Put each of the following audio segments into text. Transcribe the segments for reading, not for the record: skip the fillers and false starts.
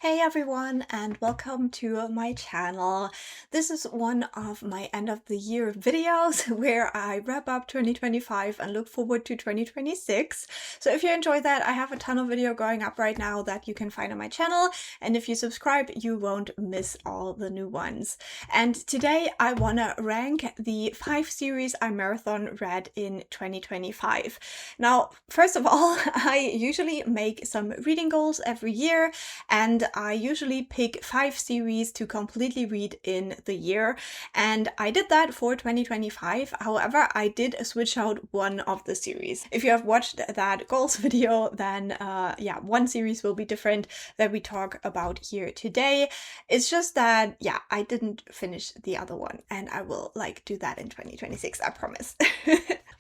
Hey everyone, and welcome to my channel. This is one of my end of the year videos where I wrap up 2025 and look forward to 2026. So if you enjoy that, I have a ton of video going up right now that you can find on my channel, and if you subscribe, you won't miss all the new ones. And today I want to rank the 5 series I marathon read in 2025. Now, first of all, I usually make some reading goals every year, and I usually pick 5 series to completely read in the year, and I did that for 2025. However, I did switch out one of the series. If you have watched that goals video, then yeah, one series will be different that we talk about here today. It's just that, yeah, I didn't finish the other one, and I will do that in 2026, I promise.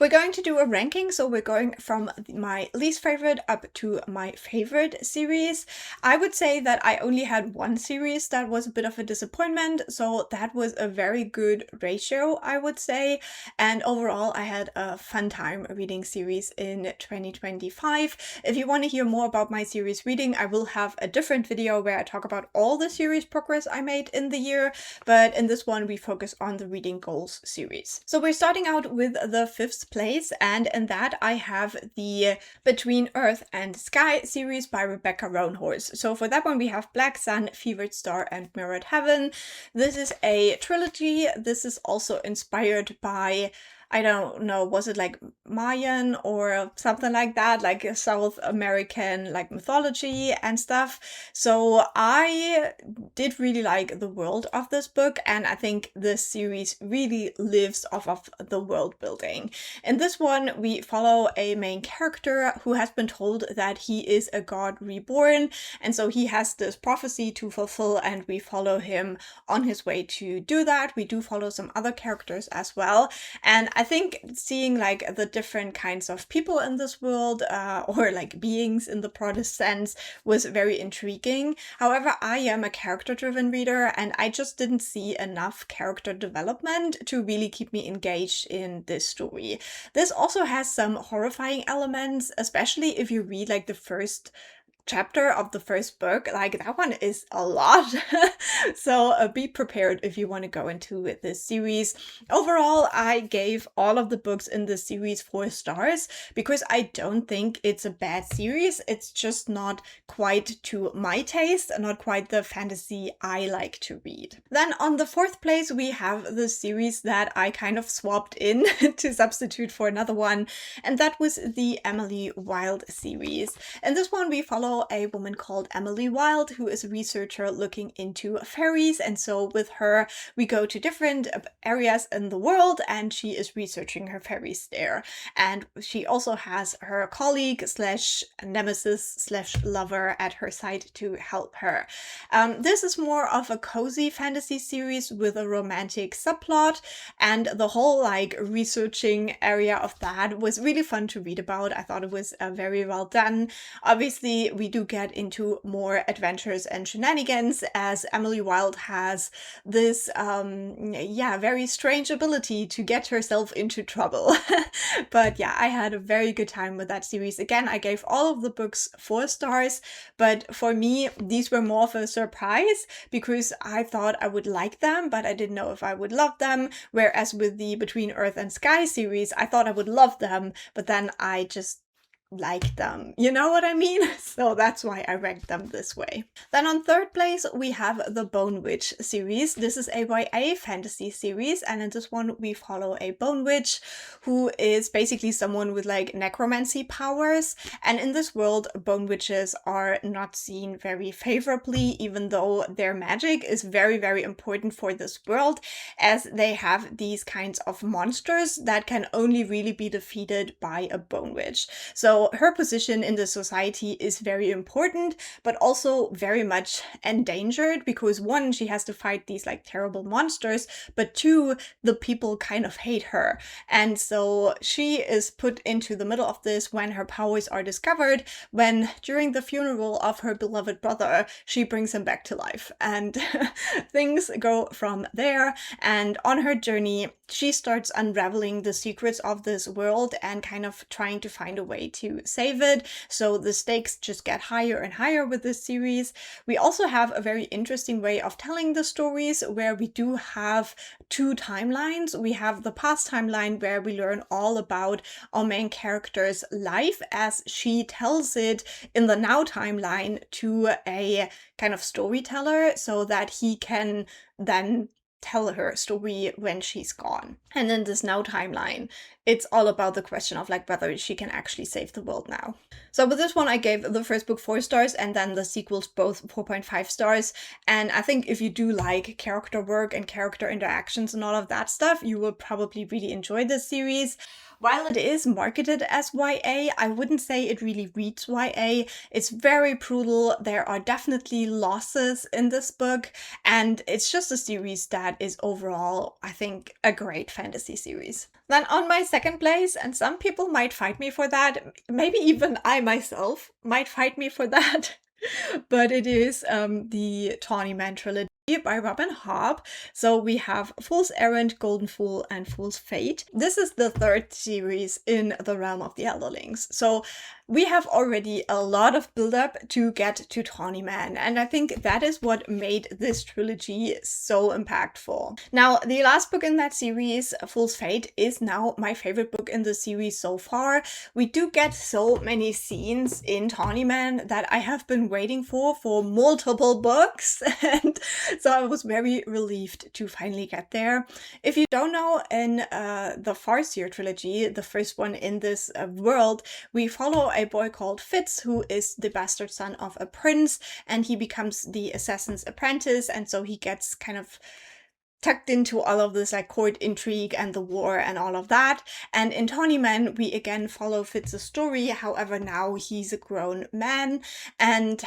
We're going to do a ranking, so we're going from my least favorite up to my favorite series. I would say that I only had one series that was a bit of a disappointment, so that was a very good ratio, I would say. And overall, I had a fun time reading series in 2025. If you want to hear more about my series reading, I will have a different video where I talk about all the series progress I made in the year, but in this one we focus on the reading goals series. So we're starting out with the 5th place, and in that I have the Between Earth and Sky series by Rebecca Roanhorse. So for that one we have Black Sun, Fevered Star, and Mirrored Heaven. This is a trilogy. This is also inspired by, I don't know, was it like Mayan or something like that, like a South American mythology and stuff. So I did really like the world of this book, and I think this series really lives off of the world building. In this one, we follow a main character who has been told that he is a god reborn, and so he has this prophecy to fulfill, and we follow him on his way to do that. We do follow some other characters as well, and I think seeing the different kinds of people in this world, or beings in the broadest sense, was very intriguing. However, I am a character-driven reader, and I just didn't see enough character development to really keep me engaged in this story. This also has some horrifying elements, especially if you read the first chapter of the first book. That one is a lot. So be prepared if you want to go into this series. Overall, I gave all of the books in this series 4 stars because I don't think it's a bad series. It's just not quite to my taste, not quite the fantasy I like to read. Then on the 4th place, we have the series that I kind of swapped in to substitute for another one, and that was the Emily Wilde series. In this one, we follow a woman called Emily Wilde, who is a researcher looking into fairies, and so with her we go to different areas in the world, and she is researching her fairies there. And she also has her colleague slash nemesis slash lover at her side to help her. This is more of a cozy fantasy series with a romantic subplot, and the whole researching area of that was really fun to read about. I thought it was very well done. Obviously, we do get into more adventures and shenanigans, as Emily Wilde has this very strange ability to get herself into trouble. But yeah, I had a very good time with that series. Again, I gave all of the books 4 stars, but for me these were more of a surprise because I thought I would like them, but I didn't know if I would love them. Whereas with the Between Earth and Sky series, I thought I would love them, but then I just like them. You know what I mean? So that's why I ranked them this way. Then on 3rd place, we have the Bone Witch series. This is a YA fantasy series, and in this one we follow a bone witch who is basically someone with necromancy powers. And in this world, bone witches are not seen very favorably, even though their magic is very, very important for this world, as they have these kinds of monsters that can only really be defeated by a bone witch. So her position in the society is very important, but also very much endangered because 1, she has to fight these terrible monsters, but 2, the people kind of hate her. And so she is put into the middle of this when her powers are discovered, when during the funeral of her beloved brother, she brings him back to life. And things go from there. And on her journey, she starts unraveling the secrets of this world and kind of trying to find a way to save it. So the stakes just get higher and higher with this series. We also have a very interesting way of telling the stories where we do have two timelines. We have the past timeline where we learn all about our main character's life as she tells it in the now timeline to a kind of storyteller so that he can then tell her story when she's gone. And in this now timeline, it's all about the question of like whether she can actually save the world now. So with this one, I gave the first book 4 stars and then the sequels both 4.5 stars. And I think if you do like character work and character interactions and all of that stuff, you will probably really enjoy this series. While it is marketed as YA, I wouldn't say it really reads YA. It's very brutal. There are definitely losses in this book, and it's just a series that is overall, I think, a great fantasy series. Then on my second place, and some people might fight me for that, maybe even I myself might fight me for that, but it is the Tawny Man trilogy by Robin Hobb. So we have Fool's Errand, Golden Fool, and Fool's Fate. This is the third series in the realm of the Elderlings. So we have already a lot of build-up to get to Tawny Man, and I think that is what made this trilogy so impactful. Now, the last book in that series, Fool's Fate, is now my favorite book in the series so far. We do get so many scenes in Tawny Man that I have been waiting for multiple books, and so I was very relieved to finally get there. If you don't know, in the Farseer trilogy, the first one in this world, we follow a boy called Fitz, who is the bastard son of a prince, and he becomes the assassin's apprentice, and so he gets kind of tucked into all of this like court intrigue and the war and all of that. And in Tawny Man, we again follow Fitz's story. However, now he's a grown man, and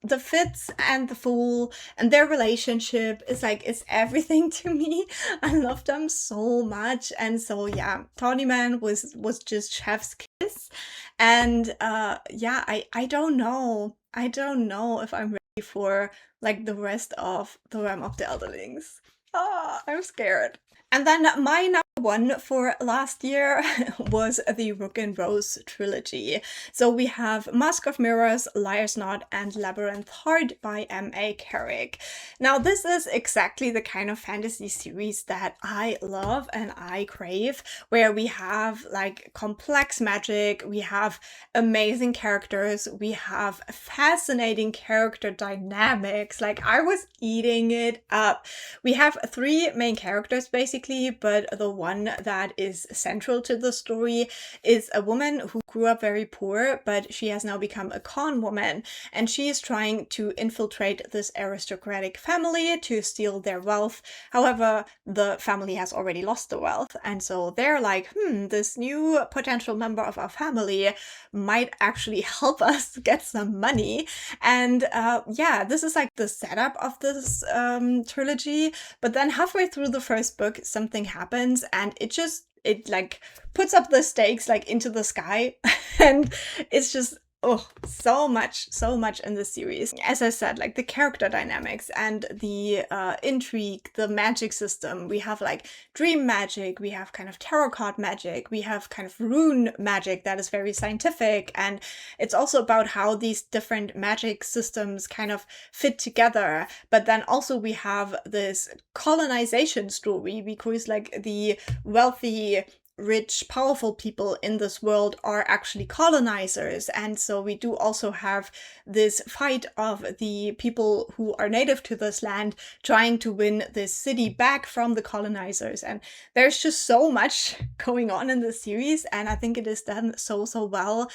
the Fitz and the Fool and their relationship is like, it's everything to me. I love them so much. And so yeah, Tawny Man was just chef's kiss. And yeah, I don't know. I don't know if I'm ready for like the rest of the realm of the Elderlings. I'm scared. And then my number one for last year was the Rook and Rose trilogy. So we have Mask of Mirrors, Liar's Knot, and Labyrinth Heart by M.A. Carrick. Now this is exactly the kind of fantasy series that I love and I crave, where we have like complex magic, we have amazing characters, we have fascinating character dynamics. Like, I was eating it up. We have 3 main characters basically, but the one that is central to the story is a woman who grew up very poor, but she has now become a con woman, and she is trying to infiltrate this aristocratic family to steal their wealth. However, the family has already lost the wealth, and so they're like, this new potential member of our family might actually help us get some money. And yeah, this is like the setup of this trilogy, but then halfway through the first book, something happens and it like puts up the stakes like into the sky and it's just so much in this series. As I said, like the character dynamics and the intrigue, the magic system. We have like dream magic, we have kind of tarot card magic, we have kind of rune magic that is very scientific, and it's also about how these different magic systems kind of fit together. But then also we have this colonization story, because like the wealthy, rich, powerful people in this world are actually colonizers, and so we do also have this fight of the people who are native to this land trying to win this city back from the colonizers. And there's just so much going on in this series, and I think it is done so well.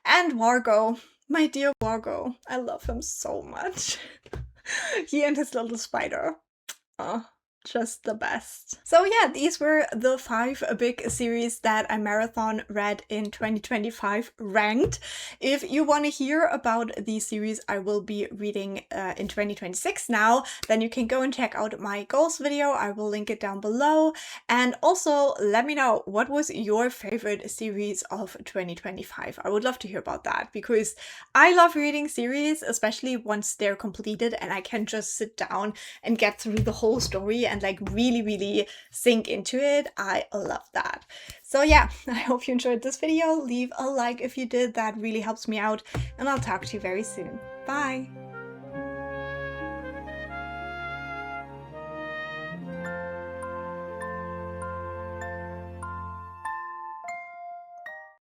And Wargo, my dear Wargo, I love him so much. He and his little spider. Just the best. So yeah, these were the 5 big series that I marathon read in 2025 ranked. If you want to hear about these series I will be reading in 2026 now, then you can go and check out my goals video. I will link it down below. And also let me know, what was your favorite series of 2025? I would love to hear about that, because I love reading series, especially once they're completed and I can just sit down and get through the whole story and like really sink into it. I love that. So yeah, I hope you enjoyed this video. Leave a like if you did, that really helps me out, and I'll talk to you very soon. Bye!